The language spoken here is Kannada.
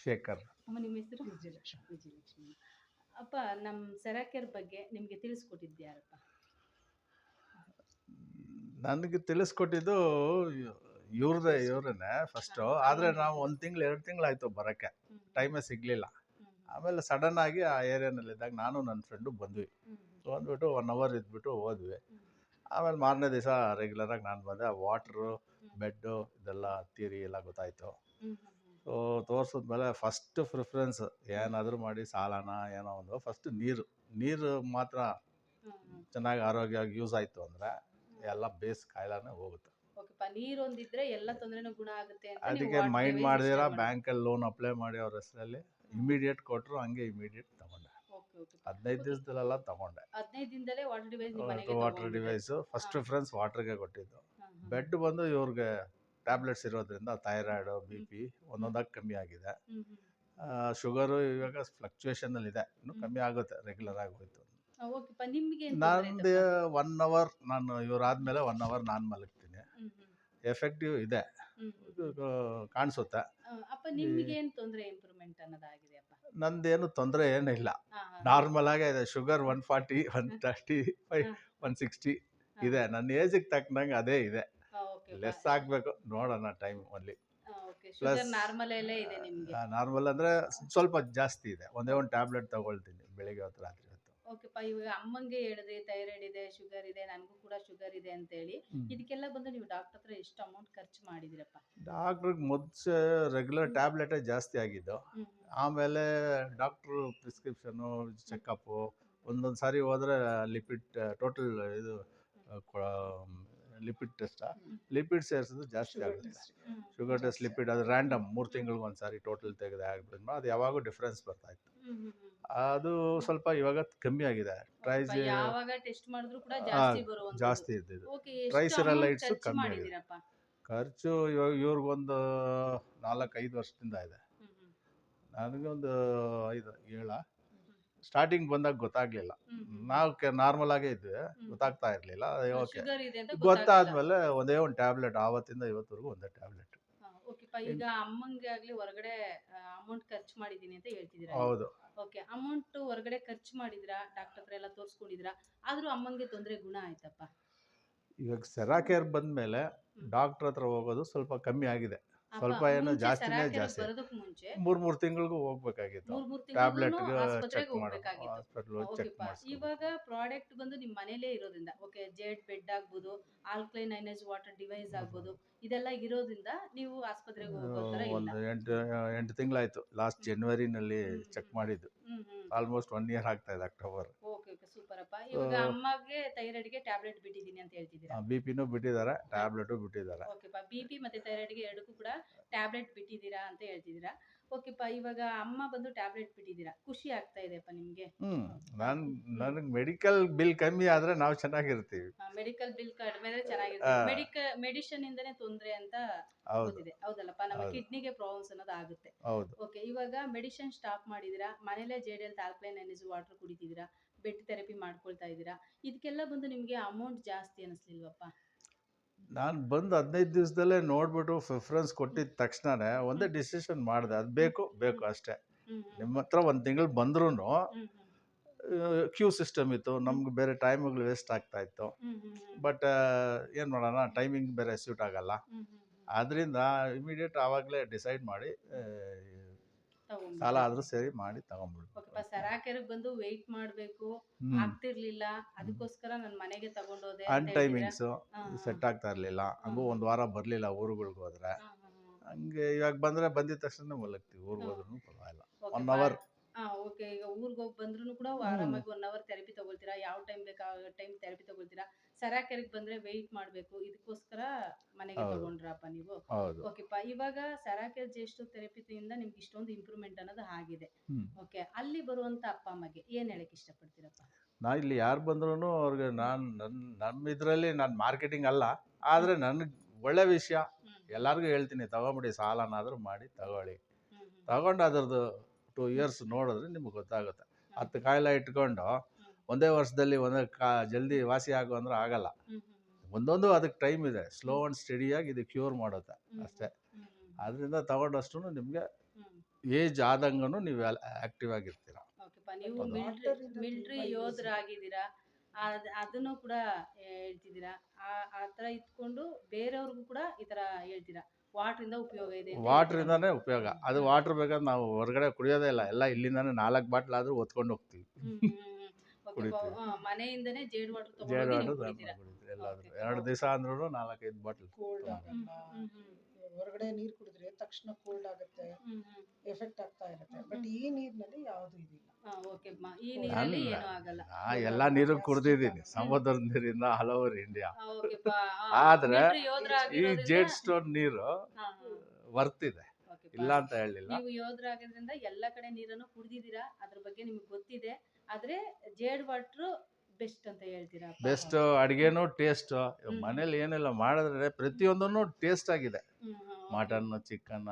ಶೇಖರ್. ಅಮ್ಮ ನಿಮ್ಮ ಹೆಸರು? ವಿಜಯಲಕ್ಷ್ಮಿ. ವಿಜಯಲಕ್ಷ್ಮಿ. ಅಪ್ಪ ನಮ್ಮ ಸೆರಾಕೆರ್ ಬಗ್ಗೆ ನಿಮಗೆ ತಿಳಿಸ್ಕೊಟ್ಟಿದ್ಯಾರಪ್ಪ? ನನಗೆ ತಿಳಿಸ್ಕೊಟ್ಟಿದ್ದು ಇವ್ರನ್ನೇ ಫಸ್ಟು. ಆದರೆ ನಾವು 1 ತಿಂಗಳು 2 ತಿಂಗಳಾಯಿತು ಬರೋಕ್ಕೆ, ಟೈಮೇ ಸಿಗಲಿಲ್ಲ. ಆಮೇಲೆ ಸಡನ್ ಆಗಿ ಆ ಏರಿಯಾನಲ್ಲಿದ್ದಾಗ ನಾನು ನನ್ನ ಫ್ರೆಂಡು ಬಂದ್ವಿ. ಬಂದ್ಬಿಟ್ಟು 1 ಅವರ್ ಇದ್ಬಿಟ್ಟು ಹೋದ್ವಿ. ಆಮೇಲೆ ಮಾರನೇ ದಿವಸ ರೆಗ್ಯುಲರಾಗಿ ನಾನು ಬಂದೆ. ವಾಟ್ರು, ಬೆಡ್ಡು ಇದೆಲ್ಲ ಥಿಯರಿ ಎಲ್ಲ ಗೊತ್ತಾಯಿತು. ಸೊ ತೋರಿಸಿದ್ಮೇಲೆ ಫಸ್ಟ್ ಪ್ರಿಫರೆನ್ಸ್ ಏನಾದರೂ ಮಾಡಿ ಸಾಲನ ಏನೋ ಒಂದು ಫಸ್ಟ್ ನೀರು ಮಾತ್ರ ಚೆನ್ನಾಗಿ ಆರೋಗ್ಯವಾಗಿ ಯೂಸ್ ಆಯಿತು ಅಂದರೆ ಎಲ್ಲ ಬೇಸ್ ಕಾಯಿಲೆನೇ ಹೋಗುತ್ತೆ. ನೀರೊಂದಿದ್ರೆ ಎಲ್ಲ ತೊಂದರೆನೂ ಗುಣ ಆಗುತ್ತೆ ಅಂತ ಅದಕ್ಕೆ ಮೈಂಡ್ ಮಾಡಿದಿರ ಬ್ಯಾಂಕಲ್ಲಿ ಲೋನ್ ಅಪ್ಲೈ ಮಾಡಿ ಅವ್ರ ಹೆಸರಲ್ಲಿ ಇಮಿಡಿಯೇಟ್ ಕೊಟ್ಟರು. ಹಂಗೆ ಇಮಿಡಿಯೇಟ್ ತಗೊಂಡೆ. 15 ದಿವಸದಲ್ಲೆಲ್ಲ ತಗೊಂಡೆ. 15 ದಿನದಲ್ಲೇ ವಾಟರ್ ಡಿವೈಸು ಫಸ್ಟ್ ಪ್ರಿಫರೆನ್ಸ್ ವಾಟರ್ಗೆ ಕೊಟ್ಟಿದ್ದು. ಬೆಡ್ ಬಂದು ಇವ್ರಿಗೆ ಟ್ಯಾಬ್ಲೆಟ್ಸ್ ಇರೋದ್ರಿಂದ ಥೈರಾಯ್ಡು, BP ಒಂದೊಂದಾಗಿ ಕಮ್ಮಿ ಆಗಿದೆ. ಶುಗರು ಇವಾಗ ಫ್ಲಕ್ಚುಯೇಷನಲ್ಲಿದೆ, ಇನ್ನೂ ಕಮ್ಮಿ ಆಗುತ್ತೆ ರೆಗ್ಯುಲರ್ ಆಗಿ ಹೋಯ್ತು. ನಂದು 1 ಅವರ್ ನಾನು ಇವರಾದ್ಮೇಲೆ 1 ಅವರ್ ನಾನು ಮಲಗ್ತೀನಿ. ಎಫೆಕ್ಟಿವ್ ಇದೆ, ಕಾಣಿಸುತ್ತೆ. ನಂದೇನು ತೊಂದರೆ ಏನಿಲ್ಲ, ನಾರ್ಮಲ್ ಆಗೇ ಇದೆ. ಶುಗರ್ 140, 135, 160 ಇದೆ. ನನ್ನ ಏಜಿಗೆ ತಕ್ಕನಂಗೆ ಅದೇ ಇದೆ. ಲೆಸ್ ಆಗಬೇಕು, ನೋಡೋಣ ಟೈಮ್ ಅಲ್ಲಿ. ಪ್ಲಸ್ ನಾರ್ಮಲ್ ಅಂದರೆ ಸ್ವಲ್ಪ ಜಾಸ್ತಿ ಇದೆ. ಒಂದೇ ಒಂದು ಟ್ಯಾಬ್ಲೆಟ್ ತಗೊಳ್ತೀನಿ ಬೆಳಿಗ್ಗೆ ಹೊತ್ತು, ರಾತ್ರಿ ಹೊತ್ತು. ಇವಾಗ ಅಮ್ಮಂಗೆ ಹೇಳಿದ್ರಿ ಥೈರಾಯ್ಡ್ ಇದೆ, ಶುಗರ್ ಇದೆ, ನನಗೂ ಕೂಡ ಶುಗರ್ ಇದೆ ಅಂತ ಹೇಳಿ. ಇದಕ್ಕೆಲ್ಲ ಬಂದು ನೀವು ಡಾಕ್ಟರ್ ಹತ್ರ ಎಷ್ಟು ಅಮೌಂಟ್ ಖರ್ಚು ಮಾಡಿದಿರಪ್ಪ? ಡಾಕ್ಟ್ರಿಗೆ ಮೊದಲು ರೆಗ್ಯುಲರ್ ಟ್ಯಾಬ್ಲೆಟೇ ಜಾಸ್ತಿ ಆಗಿದ್ದು. ಆಮೇಲೆ ಡಾಕ್ಟ್ರು ಪ್ರಿಸ್ಕ್ರಿಪ್ಷನು, ಚೆಕಪ್ಪು, ಒಂದೊಂದು ಸಾರಿ ಹೋದರೆ ಲಿಪಿಡ್ ಟೋಟಲ್ ಇದು ಲಿಪಿಡ್ ಟೆಸ್ಟ್, ಲಿಪಿಡ್ ಸೇರಿಸಿದ್ರು ಜಾಸ್ತಿ ಆಗುತ್ತೆ. ಶುಗರ್ ಟೆಸ್ಟ್, ಲಿಪಿಡ್ ಅದು ರ್ಯಾಂಡಮ್ 3 ತಿಂಗಳಿಗೆ ಒಂದ್ಸಾರಿ ಟೋಟಲ್ ತೆಗೆದು ಆಗ್ಬಿಟ್ಟು ಅದು ಯಾವಾಗೂ ಡಿಫ್ರೆನ್ಸ್ ಬರ್ತಾ ಇತ್ತು. ಅದು ಸ್ವಲ್ಪ ಇವಾಗ ಕಮ್ಮಿ ಆಗಿದೆ. ಜಾಸ್ತಿ ಇದ್ದಿದ್ದು. ಟ್ರೈಸಿರಲೈಟ್ಸು ಕಮ್ಮಿ ಆಗಿದೆ. ಖರ್ಚು ಇವಾಗ ಇವ್ರಿಗೊಂದು 4-5 ವರ್ಷದಿಂದ ಇದೆ. ನನಗೊಂದು 5-7. ಸ್ಟಾರ್ಟಿಂಗ್ ಬಂದಾಗ ಗೊತ್ತಾಗ್ಲಿಲ್ಲ. ನಾವು ನಾರ್ಮಲ್ ಆಗೇ ಇದ್ವಿ, ಗೊತ್ತಾಗ್ತಾ ಇರಲಿಲ್ಲ. ಓಕೆ, ಗೊತ್ತಾದ್ಮೇಲೆ ಒಂದೇ ಒಂದು ಟ್ಯಾಬ್ಲೆಟ್, ಆವತ್ತಿಂದ ಇವತ್ತವರೆಗೂ ಒಂದೇ ಟ್ಯಾಬ್ಲೆಟ್. ಈಗ ಅಮ್ಮಂಗೆ ಆಗ್ಲಿ ಹೊರಗಡೆ ಅಮೌಂಟ್ ಖರ್ಚು ಮಾಡಿದೀನಿ ಅಂತ ಹೇಳ್ತಿದ್ದೀರಾ? ಹೌದು. ಓಕೆ, ಅಮೌಂಟ್ ಹೊರಗಡೆ ಖರ್ಚು ಮಾಡಿದ್ರಾ? ಡಾಕ್ಟರ್ ಹತ್ರ ಎಲ್ಲ ತೋರಿಸ್ಕೊಂಡಿದ್ರಾ? ಆದ್ರೂ ಅಮ್ಮಂಗೆ ತೊಂದರೆ ಗುಣ ಆಯ್ತಪ್ಪ? ಇವಾಗ ಸೆರಾಕೇರ್ ಬಂದ್ಮೇಲೆ ಡಾಕ್ಟರ್ ಹತ್ರ ಹೋಗೋದು ಸ್ವಲ್ಪ ಕಮ್ಮಿ ಆಗಿದೆ. ಸ್ವಲ್ಪ ಏನು ಜಾಸ್ತಿನೇ ಜಾಸ್ತಿ. 3 ತಿಂಗಳಿಗೂ ಹೋಗ್ಬೇಕಾಗಿತ್ತು. ಟ್ಯಾಬ್ಲೆಟ್ಗೆ ಚೆಕ್ ಮಾಡಿ. ಇವಾಗ ಪ್ರಾಡಕ್ಟ್ ಬಂದು ನಿಮ್ಮ ಮನೇಲೇ ಇರೋದ್ರಿಂದ, ಓಕೆ, ಜೆಡ್ ಬೆಡ್ ಆಗ್ಬೋದು, ಆಲ್ಕಲೈನ್ ಅಯನೈಸ್ಡ್ ವಾಟರ್ ಡಿವೈಸ್ ಆಗ್ಬೋದು, ಇದೆಲ್ಲ ಇರೋದ್ರಿಂದ ನೀವು ಆಸ್ಪತ್ರೆಗೆ ಹೋಗೋ ಥರ ಇಲ್ಲ. ಒಂದು 8 ತಿಂಗಳಾಯ್ತು. ಲಾಸ್ಟ್ ಜನವರಿನಲ್ಲಿ ಚೆಕ್ ಮಾಡಿದ್ದು. ಆಲ್ಮೋಸ್ಟ್ 1 ಇಯರ್ ಆಗ್ತಾ ಇದೆ, ಅಕ್ಟೋಬರ್. ಓಕೆ, ಸೂಪರ್ ಅಪ್ಪ. ಇವಾಗ ಅಮ್ಮಗೆ ಥೈರಾಯ್ಡ್ಗೆ ಟ್ಯಾಬ್ಲೆಟ್ ಬಿಟ್ಟಿದ್ದೀನಿ ಅಂತ ಹೇಳ್ತಿದ್ದೀರಾ? BPನೂ ಬಿಟ್ಟಿದ್ದಾರೆ, ಟ್ಯಾಬ್ಲೆಟು ಬಿಟ್ಟಿದ್ದಾರೆ. ಓಕೆಪ್ಪ, BP ಮತ್ತೆ ಥೈರಾಯ್ಡ್ಗೆ ಎರಡಕ್ಕೂ ಕೂಡ ಟ್ಯಾಬ್ಲೆಟ್ ಬಿಟ್ಟಿದ್ದೀರಾ ಅಂತ ಹೇಳ್ತಿದ್ದೀರಾ? ಓಕೆಪ್ಪ, ಇವಾಗ ಅಮ್ಮ ಬಂದು ಟ್ಯಾಬ್ಲೆಟ್ ಬಿಟ್ಟಿದ್ದೀರಾ, ಖುಷಿ ಆಗ್ತಾ ಇದೆಯಪ್ಪ ನಿಮಗೆ? ನನಗೆ ಮೆಡಿಕಲ್ ಬಿಲ್ ಕಮ್ಮಿ ಆದ್ರೆ ನಾವು ಚೆನ್ನಾಗಿರ್ತೀವಿ. ಮೆಡಿಕಲ್ ಬಿಲ್ ಕಡಿಮೆ ಆದ್ರೆ ಚೆನ್ನಾಗಿರ್ತೀವಿ. ಮೆಡಿಸಿನ್ ಇಂದನೇ ತೊಂದರೆ ಅಂತ ಗೊತ್ತಿದೆ, ಹೌದಲ್ಲಪ್ಪ? ನಮ್ಮ ಕಿಡ್ನಿಗೆ ಪ್ರಾಬ್ಲಮ್ಸ್ ಅನ್ನೋದು ಆಗುತ್ತೆ. ಓಕೆ, ಇವಾಗ ಮೆಡಿಸಿನ್ ಸ್ಟಾಪ್ ಮಾಡಿದಿರಾ, ಮನೇಲೆ JDL ಆಲ್ಕಲೈನ್ ಅಯನೈಸ್ಡ್ ವಾಟರ್ ಕುಡಿತಿದ್ದೀರಾ, ಬೆಡ್ ಥೆರಪಿ ಮಾಡ್ಕೊಳ್ತಾ ಇದ್ದೀರಾ. ಇದಕ್ಕೆಲ್ಲ ಬಂದು ನಿಮಗೆ ಅಮೌಂಟ್ ಜಾಸ್ತಿ ಅನಿಸ್ಲಿಲ್ವಪ್ಪ? ನಾನು ಬಂದು 15 ದಿವಸದಲ್ಲೇ ನೋಡ್ಬಿಟ್ಟು ಪ್ರಿಫರೆನ್ಸ್ ಕೊಟ್ಟಿದ ತಕ್ಷಣನೇ ಒಂದೇ ಡಿಸಿಷನ್ ಮಾಡಿದೆ, ಅದು ಬೇಕು ಅಷ್ಟೇ. ನಿಮ್ಮ ಹತ್ರ 1 ತಿಂಗಳು ಬಂದ್ರೂ ಕ್ಯೂ ಸಿಸ್ಟಮ್ ಇತ್ತು, ನಮ್ಗೆ ಬೇರೆ ಟೈಮ್ಗಳು ವೇಸ್ಟ್ ಆಗ್ತಾ ಇತ್ತು. ಬಟ್ ಏನು ಮಾಡೋಣ, ಟೈಮಿಂಗ್ ಬೇರೆ ಸ್ಯೂಟ್ ಆಗಲ್ಲ. ಆದ್ದರಿಂದ ಇಮಿಡಿಯೇಟ್ ಆವಾಗಲೇ ಡಿಸೈಡ್ ಮಾಡಿ ಸಾಲ ಆದರೂ ಸರಿ ಮಾಡಿ ತಗೊಂಡ್ಬಿಡ್ತು. ಸೆರಾಕೆರ್ಗೆ ಬಂದು ವೆಯ್ಟ್ ಮಾಡಬೇಕು ಆಗ್ತಿರ್ಲಿಲ್ಲ, ಅದಕ್ಕೋಸ್ಕರ ನನ್ನ ಮನೆಗೆ ತಗೊಂಡೋದೆ. ಟೈಮಿಂಗ್ಸ್ ಸೆಟ್ ಆಗ್ತಾ ಇರಲಿಲ್ಲ, ಹಂಗೂ 1 ವಾರ ಬರಲಿಲ್ಲ ಊರುಗಳಿಗೆ ಹೋದ್ರೆ. ಹಂಗೆ ಇವಾಗ ಬಂದಿದ ತಕ್ಷಣ ಮಲಗ್ತೀವಿ, ಊರಿಗೆ ಹೋದ್ರೂ ಪರವಾಗಿಲ್ಲ. 1 ಅವರ್. ಓಕೆ, ಈಗ ಊರಿಗೆ ಹೋಗಿ ಬಂದ್ರೂ ಕೂಡ ಆರಾಮಾಗಿ 1 ಅವರ್ ಥೆರಪಿ ತಗೊಳ್ತೀರಾ? ಯಾವ ಟೈಮ್ ಬೇಕಾ ಟೈಮ್ ಥೆರಪಿ ತಗೊಳ್ತೀರಾ? ಸೆರಾಕೆರ್ಗೆ ಬಂದ್ರೆ ವೆಯ್ಟ್ ಮಾಡಬೇಕು, ಇದಕ್ಕೋಸ್ಕರ ಮನೆಗೆ ತಗೊಂಡ್ರಪ್ಪ ನೀವು? ಓಕೆಪ್ಪ, ಇವಾಗ ಸೆರಾಕೆರ್ ಜೆಸ್ಟು ಥೆರಪಿಯಿಂದ ನಿಮ್ಗೆ ಇಷ್ಟೊಂದು ಇಂಪ್ರೂವ್ಮೆಂಟ್ ಅನ್ನೋದು ಆಗಿದೆ. ಓಕೆ, ಅಲ್ಲಿ ಬರುವಂತ ಅಪ್ಪ ಅಮ್ಮಗೆ ಏನ್ ಹೇಳಕ್ ಇಷ್ಟಪಡ್ತೀರಪ್ಪ? ನಾ ಇಲ್ಲಿ ಯಾರು ಬಂದ್ರೂ ಅವ್ರಿಗೆ ನಮ್ಮ ಇದರಲ್ಲಿ ನಾನು ಮಾರ್ಕೆಟಿಂಗ್ ಅಲ್ಲ, ಆದರೆ ನನಗೆ ಒಳ್ಳೆ ವಿಷಯ ಎಲ್ಲರಿಗೂ ಹೇಳ್ತೀನಿ, ತಗೊಂಬಿಡಿ, ಸಾಲನಾದರೂ ಮಾಡಿ ತಗೊಳ್ಳಿ. ತಗೊಂಡು ಅದ್ರದ್ದು 2 ಇಯರ್ಸ್ ನೋಡಿದ್ರೆ ನಿಮ್ಗೆ ಗೊತ್ತಾಗುತ್ತೆ. 10 ಕಾಯಿಲೆ ಇಟ್ಕೊಂಡು ಒಂದೇ ವರ್ಷದಲ್ಲಿ ಜಲ್ದಿ ವಾಸಿ ಆಗೋ ಅಂದ್ರೆ ಆಗಲ್ಲ. ಒಂದೊಂದು ಅದಕ್ಕೆ ಟೈಮ್ ಇದೆ. ಸ್ಲೋ ಆ್ಯಂಡ್ ಸ್ಟಡಿಯಾಗಿ ಇದು ಕ್ಯೂರ್ ಮಾಡುತ್ತೆ ಅಷ್ಟೇ. ಅದರಿಂದ ತಗೊಂಡಷ್ಟು ನಿಮಗೆ ಏಜ್ ಆದಂಗೂ ನೀವು ಆಕ್ಟಿವ್ ಆಗಿರ್ತೀರ. ಓಕೆಪ್ಪ ನೀವು ಅದು ಮಿಲ್ಟ್ರಿ water ಇಂದ ಮಿಲ್ಟ್ರಿ ತುಂಬಾ use ಯೋಧರಾಗಿದ್ದೀರಾ, ಅದನ್ನು ಕೂಡ ಹೇಳ್ತಿದ್ದೀರಾ, ಆ ಥರ ಇದ್ಕೊಂಡು ಬೇರೆಯವ್ರಿಗೂ ಕೂಡ ಈ ಥರ ಹೇಳ್ತೀರಾ ವಾಟ್ರಿಂದ ಉಪಯೋಗ ಇದೆ ಅಂತ ಹೇಳ್ತೀರಾ? ವಾಟ್ರಿಂದಾನೇ ಉಪಯೋಗ. ಅದು ವಾಟ್ರ್ ಬೇಕಾದ್ರೆ ನಾವು ಹೊರಗಡೆ ಕುಡಿಯೋದೇ ಇಲ್ಲ, ಎಲ್ಲ ಇಲ್ಲಿಂದಾನೆ 4 ಬಾಟ್ಲ್ ಆದರೂ ಹೊತ್ಕೊಂಡು ಹೋಗ್ತೀವಿ. ಓಕೆಪ್ಪ, ಕುಡಿತೀವಿ. ಮನೆಯಿಂದನೇ ಜೇಡ್ ವಾಟರ್ ಜೇಡ್ ತಗೊಂಡೋಗಿ ನೀವು ವಾಟರ್ ಕುಡಿತೀರಾ? ಎಲ್ಲಾದರೂ Okay. 2 ದಿವಸ ಅಂದ್ರೂ 4-5 ಬಾಟ್ಲ್. ಕೋಲ್ಡ್ ಆಗಲ್ಲ, ಹ್ಮ್, ಹ್ಮ್. ಹೊರಗಡೆ ನೀರು ಕುಡಿದ್ರೆ ತಕ್ಷಣ ಕೋಲ್ಡ್ ಆಗುತ್ತೆ, ಎಫೆಕ್ಟ್ ಆಗ್ತಾ ಇರುತ್ತೆ. ಬಟ್ ಈ ನೀರಿನಲ್ಲಿ ಯಾವುದು ಇದಿಲ್ಲ. ಓಕೆಪ್ಪ, ಈ ನೀರಲ್ಲಿ ಅಲ್ಲ, ಏನೂ ಆಗಲ್ಲ. ಎಲ್ಲ ನೀರು ಕುಡ್ದಿದ್ದೀನಿ, ಸಮುದ್ರದ ನೀರಿಂದ ಆಲ್ ಓವರ್ ಇಂಡಿಯಾ. ಓಕೆಪ್ಪ, ಆದ್ರೆ ಮಿಲಿಟರಿ ಈ ಯೋಧರಾಗಿರೋದ್ರಿಂದ ಜೇಡ್ ಸ್ಟೋನ್ ನೀರು ಹಾ, ಹಾ. ವರ್ತ್ ಇದೆ, ಓಕೆಪ್ಪ. ಇಲ್ಲ ಅಂತ ಹೇಳಿಲ್ಲ. ನೀವು ಯೋಧರಾಗಿದ್ರಿಂದ ಎಲ್ಲ ಕಡೆ ನೀರನ್ನು ಕುಡಿದಿದ್ದೀರಾ, ಅದ್ರ ಬಗ್ಗೆ ನಿಮ್ಗೆ ಗೊತ್ತಿದೆ. ಆದ್ರೆ ಜೇಡ್ ವಾಟ್ರು ಬೆಸ್ಟ್ ಅಂತ ಹೇಳ್ತೀರಾ? ಬೆಸ್ಟ್ ಅಡುಗೆನೂ ಟೇಸ್ಟ್. ಮನೇಲಿ ಏನೆಲ್ಲ ಮಾಡಿದ್ರೆ ಪ್ರತಿಯೊಂದನ್ನು ಟೇಸ್ಟ್ ಆಗಿದೆ. Mutton, chicken